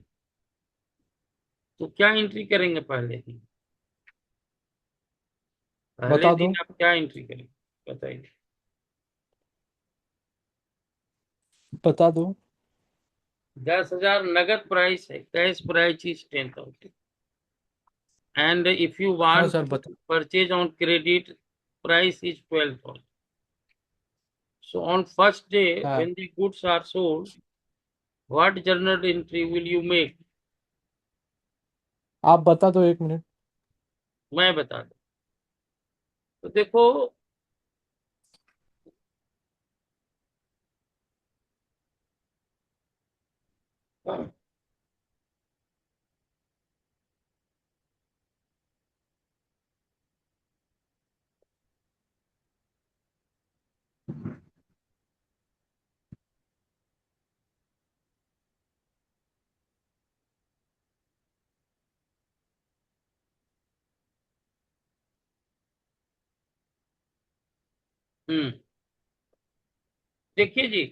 तो क्या एंट्री करेंगे पहले दिन? पहले बता दिन दो। आप क्या एंट्री करेंगे बताइए? बता दो। 10,000 नगद प्राइस है, cash price is 10,000, and if you हाँ want सर, to बता। purchase on credit, price is 12,000. So on first day हाँ, when the goods are sold, what journal entry will you make? आप बता दो, 1 मिनट। मैं बता दूं। तो देखो, हम्म, देखिए जी,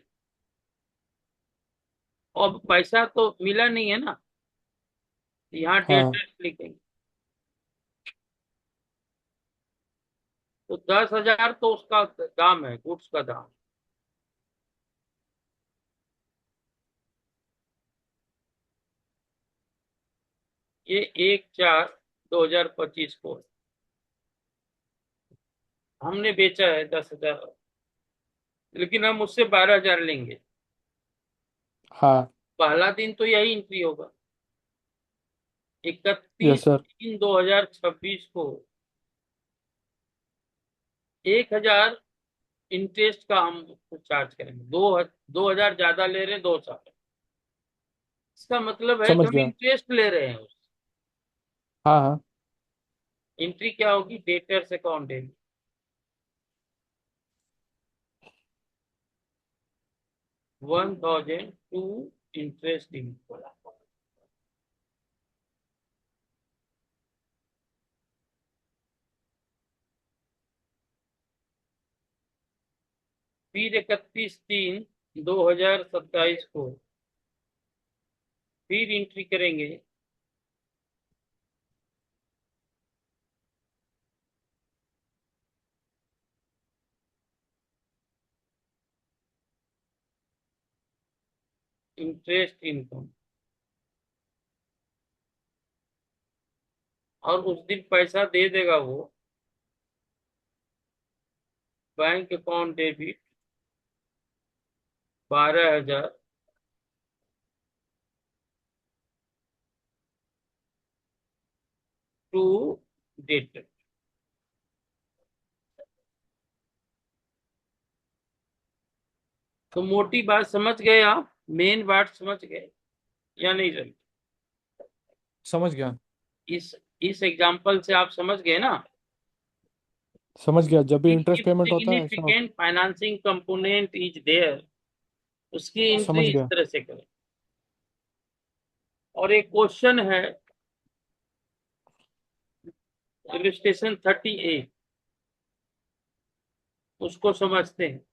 अब पैसा तो मिला नहीं है ना, यहाँ हाँ, डेटर्स लिखेंगे, तो 10,000 तो उसका दाम है, गुड्स का दाम। ये 1/4/2025 को हमने बेचा है 10,000, लेकिन हम उससे 12,000 लेंगे। हाँ। पहला दिन तो यही एंट्री होगा, यस इकतीस सर। तीन 2026 को 1,000 इंटरेस्ट का हम चार्ज करेंगे। 2,000 ज्यादा ले रहे हैं 2 साल, इसका मतलब है कि समझ हम गया। इंटरेस्ट ले रहे हैं। हाँ हाँ। एंट्री क्या होगी? Debtors account debit 1,000 to interest income, फिर 31/3/2027 को फिर एंट्री करेंगे इंटरेस्ट इनकम, और उस दिन पैसा दे देगा वो bank account debit 12,000 to debtor. तो मोटी बात समझ गए आप? मेन बात समझ गए या नहीं समझे? समझ गया। इस इस एग्जांपल से आप समझ गए ना? समझ गया, जब भी इंटरेस्ट If पेमेंट होता है ऐसा। significant financing component is there, उसकी एंट्री समझ इस गया। तरह से करें। और एक क्वेश्चन है इलस्ट्रेशन 38, उसको समझते हैं।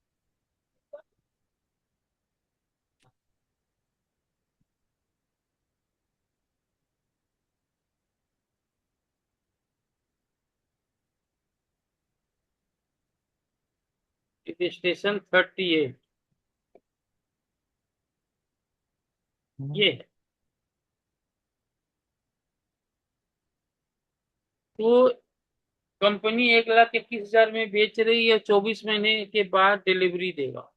इलस्ट्रेशन 38 ये है। तो कंपनी 1,21,000 में बेच रही है, 24 महीने के बाद डिलीवरी देगा।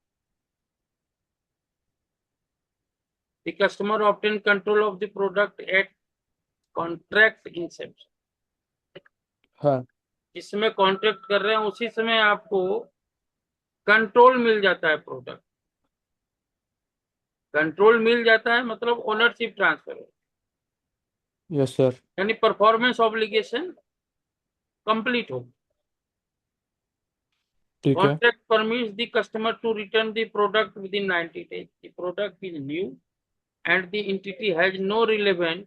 The customer obtain control of the product at contract inception. हाँ। जिस समय कॉन्ट्रैक्ट कर रहे हैं उसी समय आपको कंट्रोल मिल जाता है, प्रोडक्ट कंट्रोल मिल जाता है, मतलब ओनरशिप ट्रांसफर, यस सर। यानी परफॉर्मेंस ऑब्लिगेशन कंप्लीट हो। ठीक है। Contract permits the customer to return the product within 90 days. The product is new and the entity has no relevant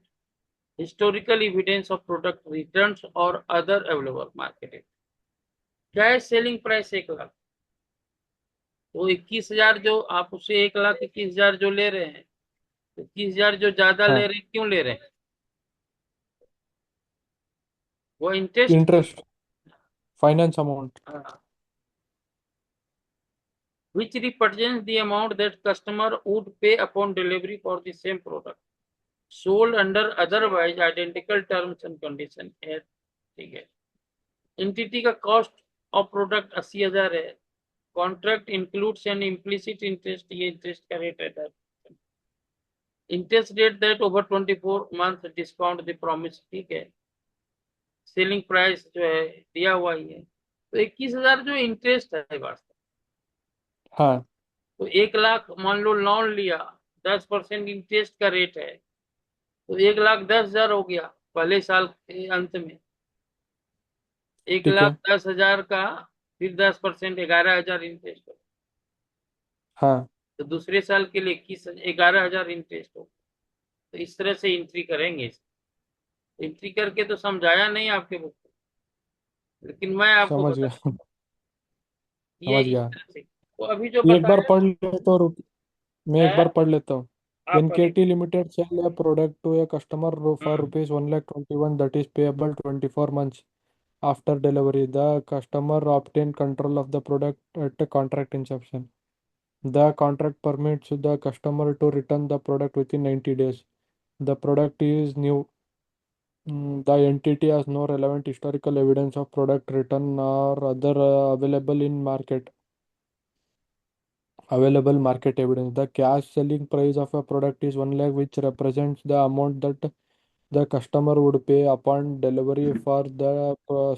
historical evidence of product returns or other available marketing. Cash selling price 1 lakh, तो 21,000 जो आप उसे 1,21,000 जो ले रहे हैं, 21,000 जो ज्यादा ले हाँ, रहे हैं, क्यों ले रहे हैं? वो इंटरेस्ट की, interest, finance amount. which represents the amount that customer would pay upon delivery for the same product sold under otherwise identical terms and conditions है। ठीक है, एंटिटी का कॉस्ट ऑफ प्रोडक्ट 80,000 है, contract includes N implicit interest, ये interest का rate है, interest rate that over 24 month discount the promise. ठीक है, सेलिंग प्राइस जो है दिया हुआ ही है, तो 21,000 जो इंटरेस्ट है वास्तव, हाँ, तो 1 लाख मान लो लोन लिया, 10% इंटरेस्ट का रेट है, तो 1,10,000 हो गया पहले साल के अंत में, एक ठीक लाख है। दस हजार का फिर 10% 11,000 इंटरेस्ट हो, हाँ, तो दूसरे साल के लिए 11,000 इंटरेस्ट हो। तो इस तरह से एंट्री करेंगे, एंट्री करके तो समझाया नहीं आपके बुक में, लेकिन मैं आपको समझ बता, गया। ये समझ इस गया। तरह से, तो अभी जो ये एक बार बताया पढ़ ले तो मैं एक है, बार पढ़ लेता हूँ। आप पढ़िए। NKT Limited sell a product to a customer for hmm, rupees 1,21,000 that is payable 24 months after delivery. The customer obtain control of the product at the contract inception. The contract permits the customer to return the product within 90 days. The product is new. The entity has no relevant historical evidence of product return or other available market evidence. The cash selling price of a product is 1 lakh, which represents the amount that the customer would pay upon delivery for the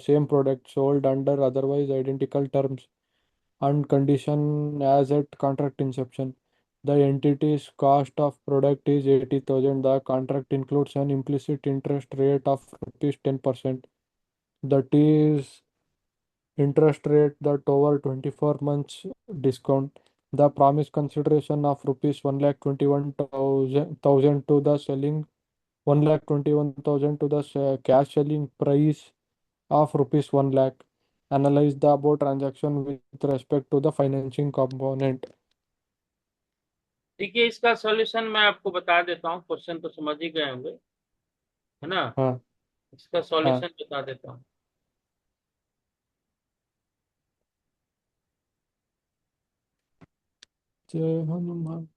same product sold under otherwise identical terms and condition as at contract inception. The entity's cost of product is 80,000. The contract includes an implicit interest rate of rupees 10%. That is interest rate that over 24 months discount. The promised consideration of rupees 1,21,000 to the selling 1,21,000 to the cash selling price of rupees 1 lakh. Analyze the above transaction with respect to the financing component. ठीक है, इसका solution मैं आपको बता देता हूँ, question तो समझ ही गए होंगे, है ना? हाँ, इसका हाँ। सॉल्यूशन बता देता हूँ। जय हनुमान।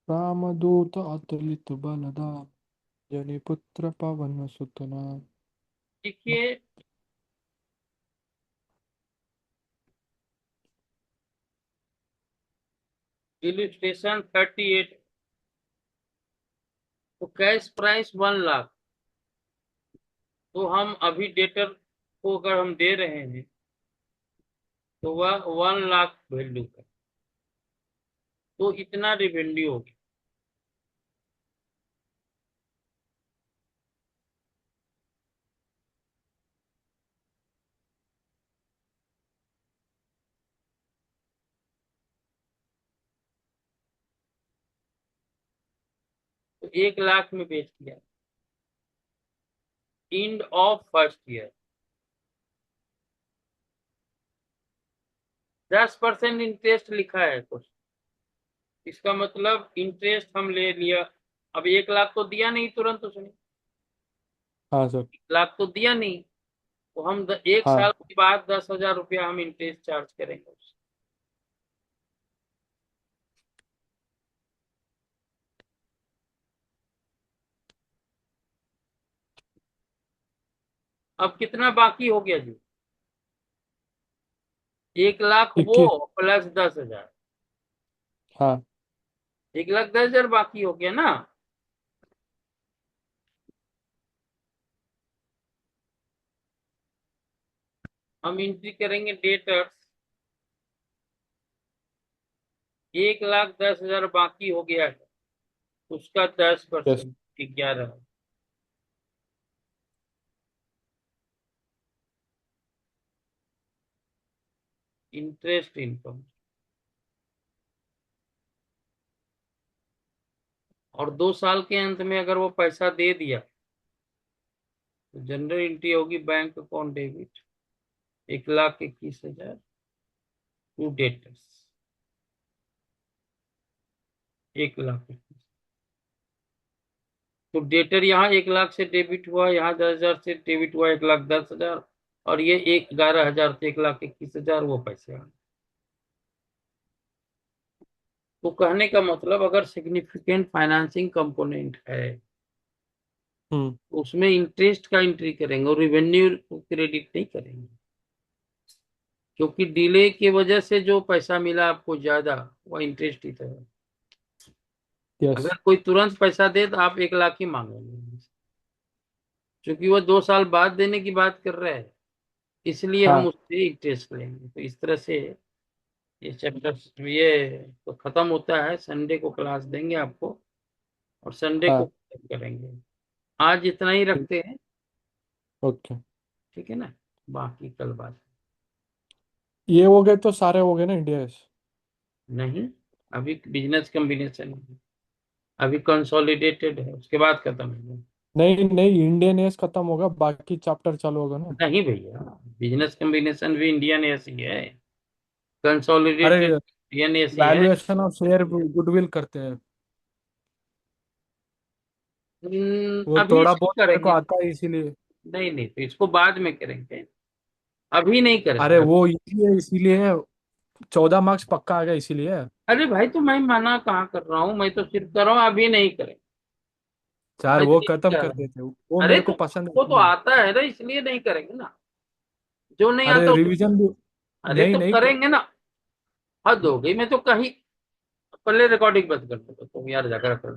रामदूत अतुलित बलधाम, जनिपुत्र पवन सुत नाम। देखिए, इलिस्ट्रेशन 38, तो कैश प्राइस 1 लाख, तो हम अभी डेटर को अगर हम दे रहे हैं तो वह 1 लाख वैल्यू का, तो इतना रिवेन्यू होगी। तो 1 लाख में बेच दिया, end of first year 10% interest लिखा है कुछ, इसका मतलब इंटरेस्ट हम ले लिया। अब 1 लाख तो दिया नहीं तुरंत उसने, हाँ सर। 1 लाख तो दिया नहीं, तो हम एक हाँ, साल के बाद 10,000 रुपया हम इंटरेस्ट चार्ज करेंगे उससे। अब कितना बाकी हो गया जी? 1 लाख वो 21। प्लस 10,000, हाँ, 1,10,000 बाकी हो गया ना। हम एंट्री करेंगे डेटर्स, 1,10,000 बाकी हो गया है, उसका Yes. 10%, 11। इंटरेस्ट इनकम, और 2 साल के अंत में अगर वो पैसा दे दिया तो जनरल एंट्री होगी bank account debit 1,21,000 to debtors 1,21,000। तो डेटर यहाँ 1,00,000 से डेबिट हुआ, यहाँ 10,000 से डेबिट हुआ 1,10,000, और ये 11,000 से 1,21,000 वो पैसे आ गए। तो कहने का मतलब अगर सिग्निफिकेंट फाइनेंसिंग कंपोनेंट है हम्म तो उसमें इंटरेस्ट का एंट्री करेंगे और रेवेन्यू को क्रेडिट नहीं करेंगे, क्योंकि डिले की वजह से जो पैसा मिला आपको ज्यादा वो इंटरेस्ट ही था। Yes. अगर कोई तुरंत पैसा दे तो आप 1,00,000 ही मांगेंगे, क्योंकि वो 2 साल बाद देने की बात कर रहे हैं, इसलिए हम हाँ उससे इंटरेस्ट लेंगे। तो इस तरह से ये चैप्टर ये तो खत्म होता है। संडे को क्लास देंगे आपको और संडे को हाँ खत्म करेंगे। आज इतना ही रखते हैं, ओके। ठीक है ना, बाकी कल बात। ये हो गए तो सारे हो गए ना इंडिया। नहीं, अभी बिजनेस कॉम्बिनेशन है, अभी कंसोलिडेटेड है, उसके बाद खत्म है। नहीं नहीं, इंडियन एस खत्म होगा, बाकी चैप्टर चालू होगा ना। नहीं भैया, बिजनेस कॉम्बिनेशन भी इंडियन एसी है, अरे, कंसोलिडेटेड इंडियन एसी है। वैल्यूएशन ऑफ शेयर गुडविल करते हैं, वो अभी थोड़ा नहीं बहुत मेरे को करेंगे। आता है इसीलिए। नहीं नहीं, तो इसको बाद में करेंगे, अभी नहीं अरे करेंगे। वो इसीलिए इसीलिए 14 मार्क्स पक्का आ गया इसीलिए। अरे भाई, तो मैं मना कहाँ कर रहा हूँ, मैं तो सिर्फ कर रहा हूँ अभी नहीं करेंगे। चार मैं वो तो ये खत्म कह कर रहा हूँ। देते, वो अरे मेरे तो को पसंद है वो तो इसलिए। आता है ना, इसलिए नहीं करेंगे ना, जो नहीं अरे आता उसको। रिवीजन भी अरे नहीं तो नहीं करेंगे ना, हद हो गई। मैं तो कहीं पहले रिकॉर्डिंग बंद कर दूंगा, तुम यार झगड़ा कर